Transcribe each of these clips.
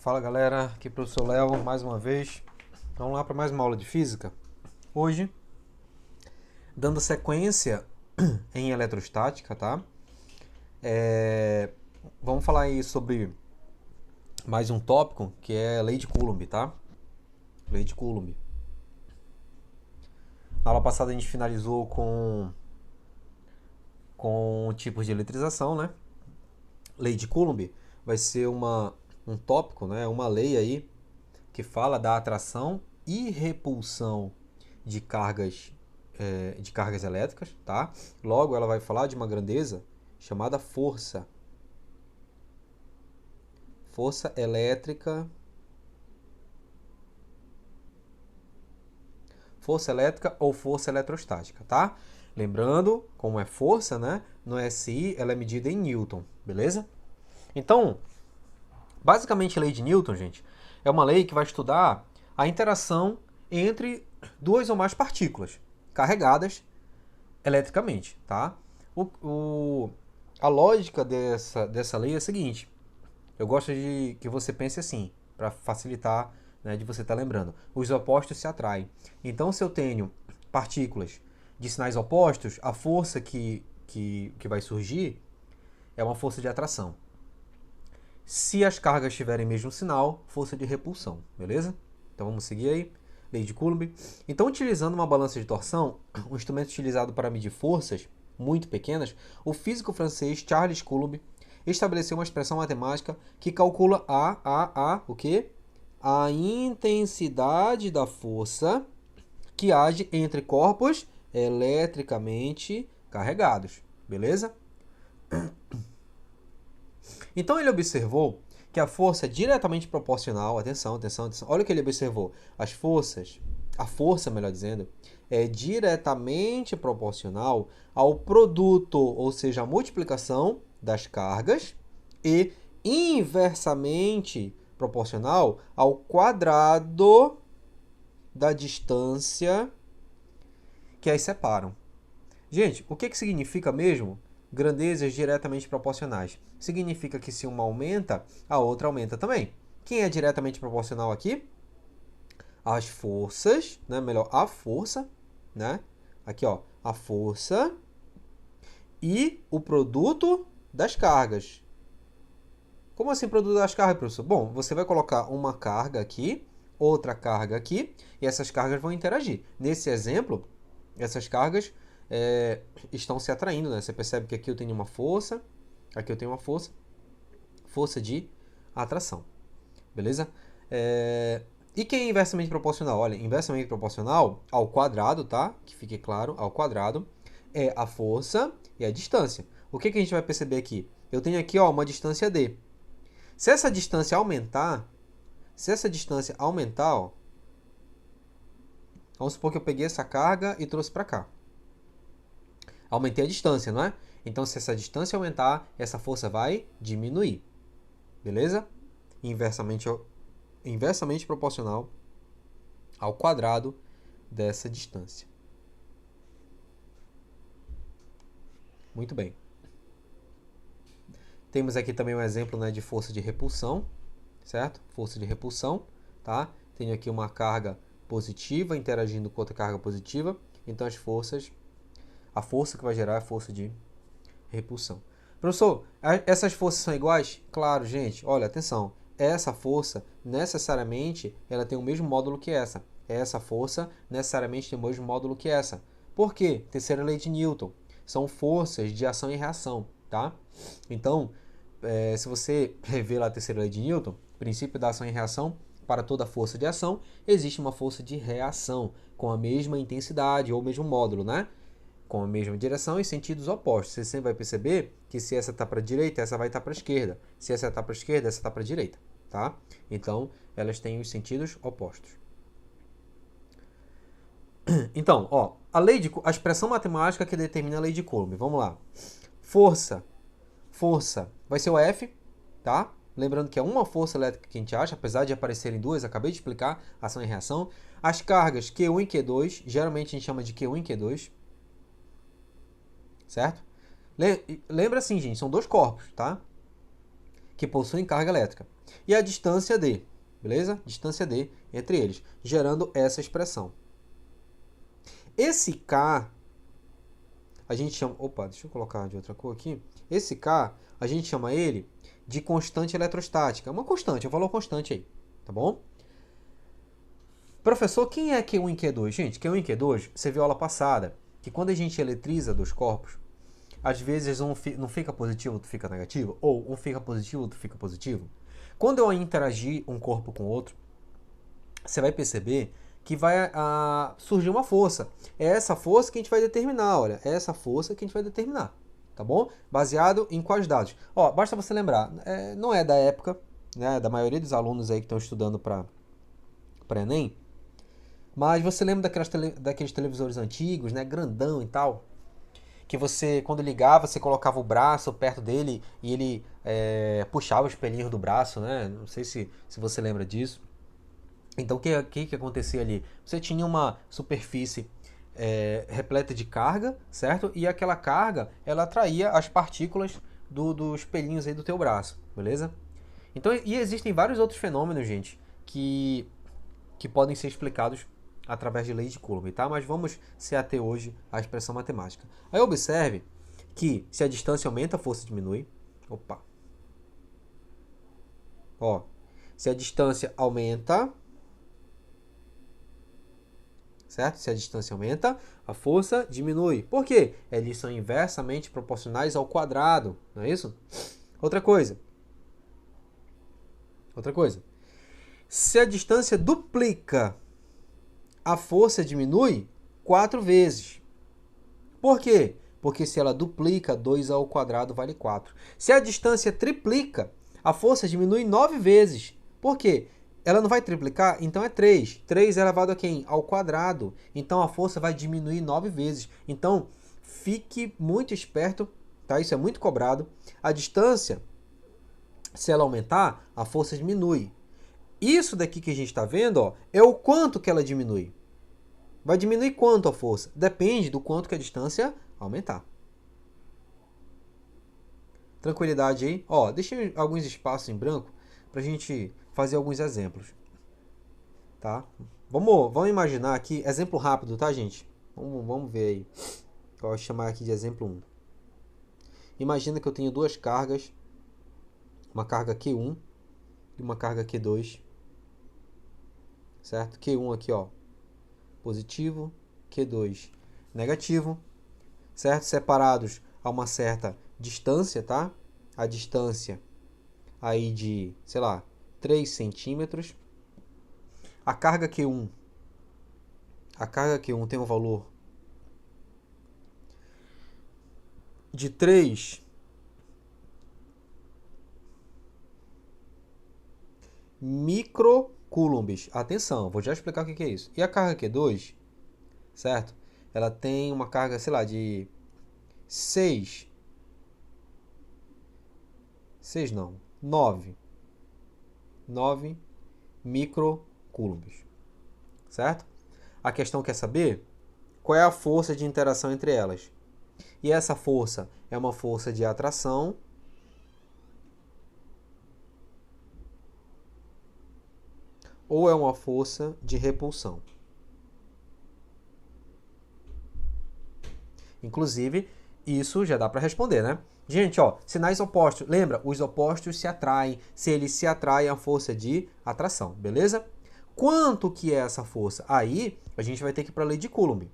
Fala galera, aqui é o professor Léo mais uma vez. Vamos lá para mais uma aula de física. Hoje, dando sequência em eletrostática, tá? Vamos falar aí sobre mais um tópico que é a lei de Coulomb, tá? Lei de Coulomb. Na aula passada a gente finalizou com tipos de eletrização, né? Lei de Coulomb vai ser um tópico, né? Uma lei aí que fala da atração e repulsão de cargas elétricas, tá? Logo, ela vai falar de uma grandeza chamada força. Força elétrica. Força elétrica ou força eletrostática, tá? Lembrando, como é força, né? No SI, ela é medida em Newton, beleza? Então, basicamente, a lei de Newton, gente, é uma lei que vai estudar a interação entre duas ou mais partículas carregadas eletricamente, tá? A lógica dessa lei é a seguinte. Eu gosto de que você pense assim, para facilitar, né, de você estar lembrando. Os opostos se atraem. Então, se eu tenho partículas de sinais opostos, a força que vai surgir é uma força de atração. Se as cargas tiverem mesmo sinal, força de repulsão, beleza? Então vamos seguir aí. Lei de Coulomb. Então, utilizando uma balança de torção, um instrumento utilizado para medir forças muito pequenas, o físico francês Charles Coulomb estabeleceu uma expressão matemática que calcula o quê? A intensidade da força que age entre corpos eletricamente carregados, beleza? Então ele observou que a força é diretamente proporcional, atenção, olha o que ele observou, a força, melhor dizendo, é diretamente proporcional ao produto, ou seja, a multiplicação das cargas, e inversamente proporcional ao quadrado da distância que as separam. Gente, o que significa mesmo grandezas diretamente proporcionais? Significa que se uma aumenta, a outra aumenta também. Quem é diretamente proporcional aqui? As forças, né? Melhor, a força, né? Aqui, ó, a força e o produto das cargas. Como assim produto das cargas, professor? Bom, você vai colocar uma carga aqui, outra carga aqui, e essas cargas vão interagir. Nesse exemplo, essas cargas estão se atraindo, né? Você percebe que aqui eu tenho uma força, aqui eu tenho uma força, força de atração, beleza? E quem é inversamente proporcional? Olha, inversamente proporcional ao quadrado, tá? Que fique claro, ao quadrado, é a força e a distância. O que a gente vai perceber aqui? Eu tenho aqui, ó, uma distância D. Se essa distância aumentar, ó, vamos supor que eu peguei essa carga e trouxe para cá. Aumentei a distância, não é? Então, se essa distância aumentar, essa força vai diminuir. Beleza? Inversamente proporcional ao quadrado dessa distância. Muito bem. Temos aqui também um exemplo, né, de força de repulsão, certo? Força de repulsão, tá? Tenho aqui uma carga positiva interagindo com outra carga positiva. Então, a força que vai gerar é a força de repulsão. Professor, essas forças são iguais? Claro, gente. Olha, atenção. Essa força, necessariamente, ela tem o mesmo módulo que essa. Essa força, necessariamente, tem o mesmo módulo que essa. Por quê? Terceira lei de Newton. São forças de ação e reação, tá? Então, se você rever lá a terceira lei de Newton, princípio da ação e reação, para toda força de ação, existe uma força de reação, com a mesma intensidade ou mesmo módulo, né? Com a mesma direção e sentidos opostos. Você sempre vai perceber que se essa está para a direita, essa vai estar para a esquerda. Se essa está para a esquerda, essa está para a direita. Tá? Então, elas têm os sentidos opostos. Então, ó, a expressão matemática que determina a lei de Coulomb. Vamos lá. Força vai ser o F, tá? Lembrando que é uma força elétrica que a gente acha, apesar de aparecerem duas, acabei de explicar, ação e reação. As cargas Q1 e Q2, geralmente a gente chama de Q1 e Q2. Certo? Lembra assim, gente, são dois corpos, tá? que possuem carga elétrica, e a distância D, beleza? Distância D entre eles, gerando essa expressão. Esse K, a gente chama... Opa, deixa eu colocar de outra cor aqui. Esse K, a gente chama ele de constante eletrostática. Uma constante, um valor constante aí, tá bom? Professor, quem é Q1 e Q2? Gente, Q1 e Q2, você viu a aula passada, que quando a gente eletriza dois corpos, às vezes um não fica positivo, outro fica negativo, ou um fica positivo, outro fica positivo. Quando eu interagir um corpo com o outro, você vai perceber que vai surgir uma força. É essa força que a gente vai determinar, olha, é essa força que a gente vai determinar, tá bom? Baseado em quais dados? Ó, basta você lembrar, não é da época, né, da maioria dos alunos aí que estão estudando para Enem, mas você lembra daqueles televisores antigos, né, grandão e tal, que você, quando ligava, você colocava o braço perto dele e ele puxava os pelinhos do braço, né? Não sei se você lembra disso. Então, o que acontecia ali? Você tinha uma superfície repleta de carga, certo? E aquela carga, ela atraía as partículas dos pelinhos aí do teu braço, beleza? Então, e existem vários outros fenômenos, gente, que podem ser explicados através de lei de Coulomb, tá? Mas vamos se ater hoje à expressão matemática. Aí observe que se a distância aumenta, a força diminui. Opa. Ó, se a distância aumenta, certo? Se a distância aumenta, a força diminui. Por quê? Eles são inversamente proporcionais ao quadrado, não é isso? Outra coisa. Se a distância duplica, a força diminui 4 vezes. Por quê? Porque se ela duplica, 2 ao quadrado vale 4. Se a distância triplica, a força diminui 9 vezes. Por quê? Ela não vai triplicar? Então é 3. 3 elevado a quem? Ao quadrado. Então a força vai diminuir 9 vezes. Então fique muito esperto, tá? Isso é muito cobrado. A distância, se ela aumentar, a força diminui. Isso daqui que a gente está vendo, ó, é o quanto que ela diminui. Vai diminuir quanto a força? Depende do quanto que a distância aumentar. Tranquilidade aí? Ó, deixei alguns espaços em branco para a gente fazer alguns exemplos. Tá? Vamos imaginar aqui, exemplo rápido, tá, gente? Vamos ver aí. Eu vou chamar aqui de exemplo 1. Imagina que eu tenho duas cargas, uma carga Q1 e uma carga Q2. Certo? Q1 aqui, ó, positivo, Q2 negativo, certo? Separados a uma certa distância, tá? A distância aí de, sei lá, 3 centímetros. A carga Q1 tem um valor de 3 microcoulombs. Atenção, vou já explicar o que é isso. E a carga Q2, certo? Ela tem uma carga, sei lá, de 9 microcoulombs, certo? A questão quer saber qual é a força de interação entre elas. E essa força é uma força de atração ou é uma força de repulsão. Inclusive, isso já dá para responder, né? Gente, ó, sinais opostos. Lembra? Os opostos se atraem. Se eles se atraem, a força de atração, beleza? Quanto que é essa força? Aí, a gente vai ter que ir para a lei de Coulomb.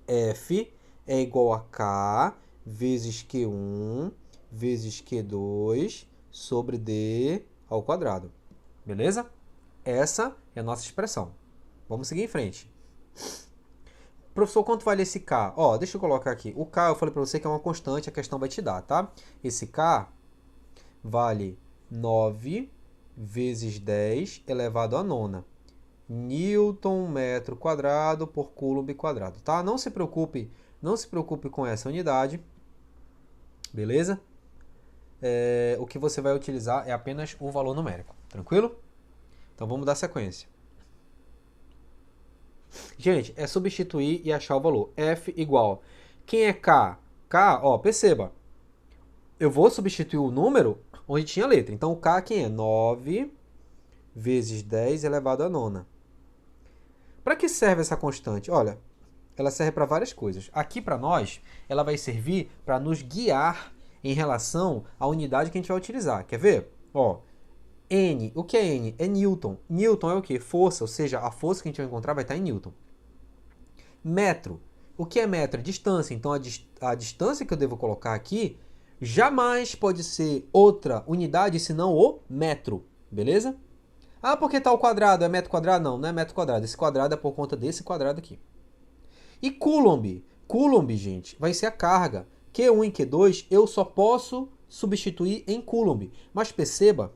F é igual a K vezes Q1 vezes Q2 sobre D ao quadrado. Beleza? Essa é a nossa expressão. Vamos seguir em frente. Professor, quanto vale esse K? Ó, deixa eu colocar aqui. O K, eu falei para você que é uma constante, a questão vai te dar, tá? Esse K vale 9 vezes 10 elevado a nona. Newton metro quadrado por Coulomb quadrado, tá? Não se preocupe com essa unidade, beleza? O que você vai utilizar é apenas o valor numérico, tranquilo? Então vamos dar sequência. Gente, é substituir e achar o valor. F igual. Quem é K? K, ó, perceba. Eu vou substituir o número onde tinha letra. Então, o K quem é? 9 vezes 10 elevado à nona. Para que serve essa constante? Olha, ela serve para várias coisas. Aqui, para nós, ela vai servir para nos guiar em relação à unidade que a gente vai utilizar. Quer ver? Ó, N. O que é N? É Newton. Newton é o quê? Força, ou seja, a força que a gente vai encontrar vai estar em Newton. Metro. O que é metro? Distância. Então, a distância que eu devo colocar aqui jamais pode ser outra unidade senão o metro. Beleza? Ah, porque tal quadrado é metro quadrado? Não, não é metro quadrado. Esse quadrado é por conta desse quadrado aqui. E Coulomb? Coulomb, gente, vai ser a carga. Q1 e Q2 eu só posso substituir em Coulomb. Mas perceba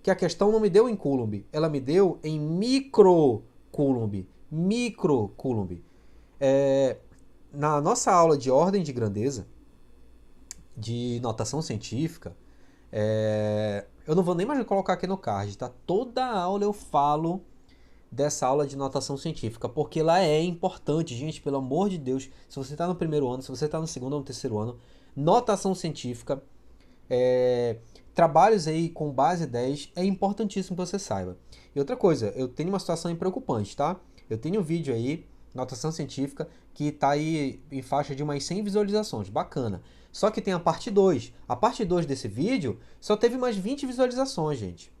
que a questão não me deu em Coulomb. Ela me deu em micro Coulomb. Micro Coulomb. Na nossa aula de ordem de grandeza, de notação científica, eu não vou nem mais colocar aqui no card, tá? Toda aula eu falo dessa aula de notação científica, porque ela é importante, gente, pelo amor de Deus. Se você está no primeiro ano, se você está no segundo ou no terceiro ano, notação científica, trabalhos aí com base 10, é importantíssimo que você saiba. E outra coisa, eu tenho uma situação preocupante, tá? Eu tenho um vídeo aí, notação científica, que está aí em faixa de umas 100 visualizações, bacana. Só que tem a parte 2. A parte 2 desse vídeo só teve mais 20 visualizações, gente.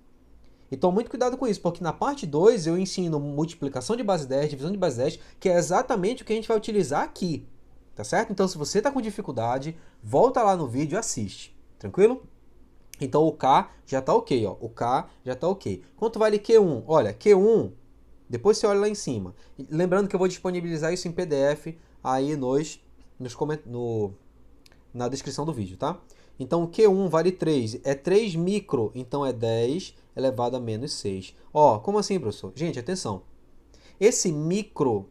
Então, muito cuidado com isso, porque na parte 2 eu ensino multiplicação de base 10, divisão de base 10, que é exatamente o que a gente vai utilizar aqui, tá certo? Então, se você está com dificuldade, volta lá no vídeo e assiste, tranquilo? Então, o K já está ok, ó. O K já está ok. Quanto vale Q1? Olha, Q1, depois você olha lá em cima. Lembrando que eu vou disponibilizar isso em PDF aí na descrição do vídeo, tá? Então, Q1 vale 3, é 3 micro, então é 10 elevado a menos 6. Ó, como assim, professor? Gente, atenção. Esse micro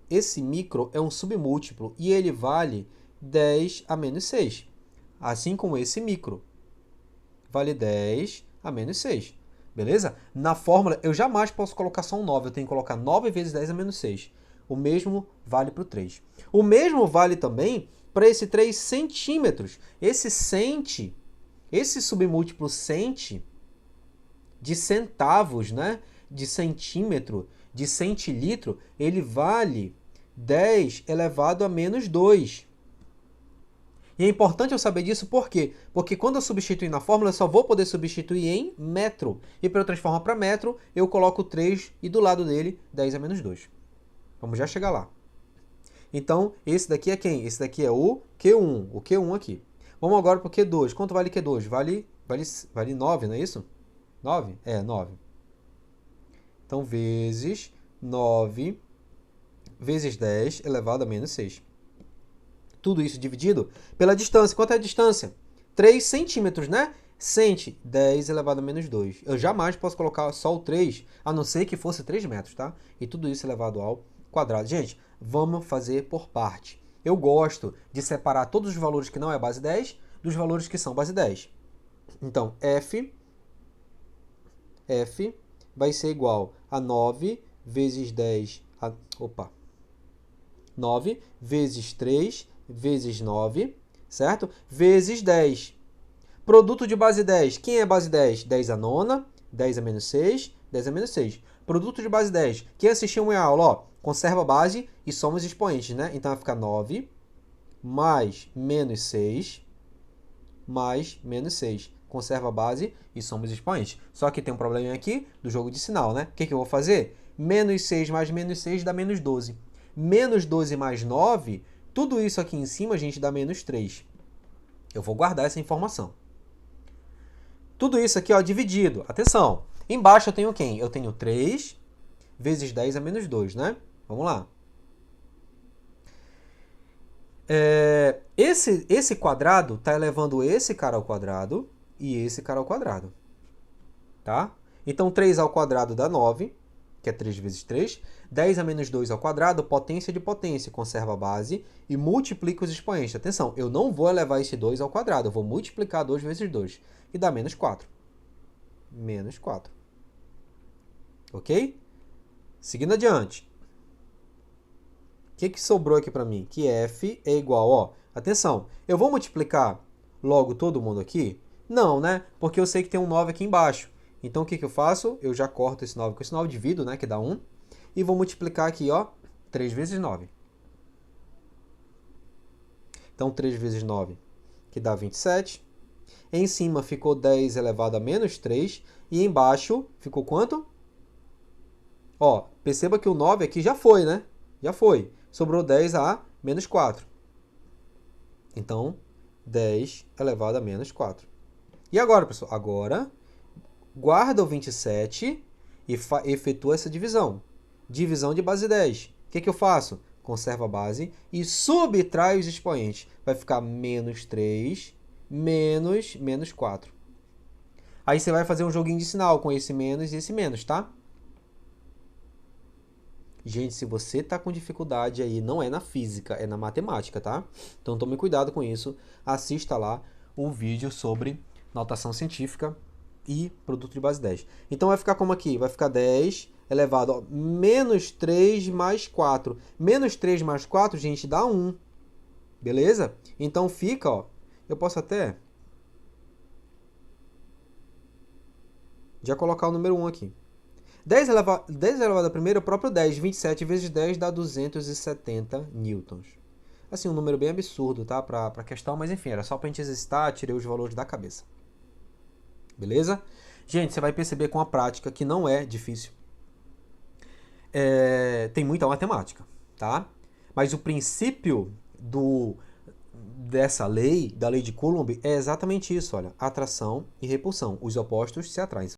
é um submúltiplo e ele vale 10 a menos 6. Assim como esse micro vale 10 a menos 6. Beleza? Na fórmula, eu jamais posso colocar só um 9. Eu tenho que colocar 9 vezes 10 a menos 6. O mesmo vale para o 3. O mesmo vale também para esse 3 centímetros. Esse submúltiplo centi, de centavos, né? De centímetro, de centilitro, ele vale 10 elevado a menos 2. E é importante eu saber disso por quê? Porque quando eu substituir na fórmula, eu só vou poder substituir em metro. E para eu transformar para metro, eu coloco 3 e do lado dele 10 a menos 2. Vamos já chegar lá. Então, esse daqui é quem? Esse daqui é o Q1, o Q1 aqui. Vamos agora para o Q2. Quanto vale Q2? Vale 9, não é isso? 9? É, 9. Então, vezes 9 vezes 10 elevado a menos 6. Tudo isso dividido pela distância. Quanto é a distância? 3 centímetros, né? Centi, 10 elevado a menos 2. Eu jamais posso colocar só o 3, a não ser que fosse 3 metros, tá? E tudo isso elevado ao quadrado. Gente, vamos fazer por parte. Eu gosto de separar todos os valores que não é base 10 dos valores que são base 10. Então, F vai ser igual a 9 vezes 10... 9 vezes 3 vezes 9, certo? Vezes 10. Produto de base 10. Quem é base 10? 10 a nona, 10 a menos 6, 10 a menos 6. Produto de base 10. Quem assistiu uma aula, ó, conserva a base e soma os expoentes, né? Então vai ficar 9 mais menos 6 mais menos 6. Conserva a base e soma os expoentes. Só que tem um probleminha aqui do jogo de sinal, né? O que eu vou fazer? Menos 6 mais menos 6 dá menos 12. Menos 12 mais 9, tudo isso aqui em cima, gente, dá menos 3. Eu vou guardar essa informação. Tudo isso aqui, ó, dividido. Atenção. Embaixo eu tenho quem? Eu tenho 3 vezes 10 a menos 2, né? Vamos lá. Esse quadrado está elevando esse cara ao quadrado e esse cara ao quadrado. Tá? Então, 3 ao quadrado dá 9, que é 3 vezes 3. 10 a menos 2 ao quadrado, potência de potência, conserva a base e multiplica os expoentes. Atenção, eu não vou elevar esse 2 ao quadrado, eu vou multiplicar 2 vezes 2, e dá menos 4. Menos 4. Ok? Seguindo adiante. O que sobrou aqui para mim? Que F é igual, ó, atenção, eu vou multiplicar logo todo mundo aqui, Não, né? Porque eu sei que tem um 9 aqui embaixo. Então, o que eu faço? Eu já corto esse 9 com esse 9, divido, né? Que dá 1. E vou multiplicar aqui, ó, 3 vezes 9. Então, 3 vezes 9, que dá 27. Em cima ficou 10 elevado a menos 3. E embaixo ficou quanto? Ó, perceba que o 9 aqui já foi, né? Já foi. Sobrou 10 a menos 4. Então, 10 elevado a menos 4. E agora, pessoal? Agora, guarda o 27 e efetua essa divisão. Divisão de base 10. O que eu faço? Conserva a base e subtrai os expoentes. Vai ficar menos 3 menos 4. Aí você vai fazer um joguinho de sinal com esse menos e esse menos, tá? Gente, se você tá com dificuldade aí, não é na física, é na matemática, tá? Então tome cuidado com isso. Assista lá o vídeo sobre notação científica e produto de base 10. Então vai ficar como aqui? Vai ficar 10 elevado a menos 3 mais 4. Menos 3 mais 4, gente, dá 1. Beleza? Então fica, ó. Eu posso até já colocar o número 1 aqui. 10 elevado a primeira é o próprio 10. 27 vezes 10 dá 270 newtons. Assim, um número bem absurdo, tá? Pra questão, mas enfim, era só pra gente exercitar, tirei os valores da cabeça. Beleza? Gente, você vai perceber com a prática que não é difícil. Tem muita matemática, tá? Mas o princípio dessa lei, da lei de Coulomb, é exatamente isso, olha. Atração e repulsão. Os opostos se atraem.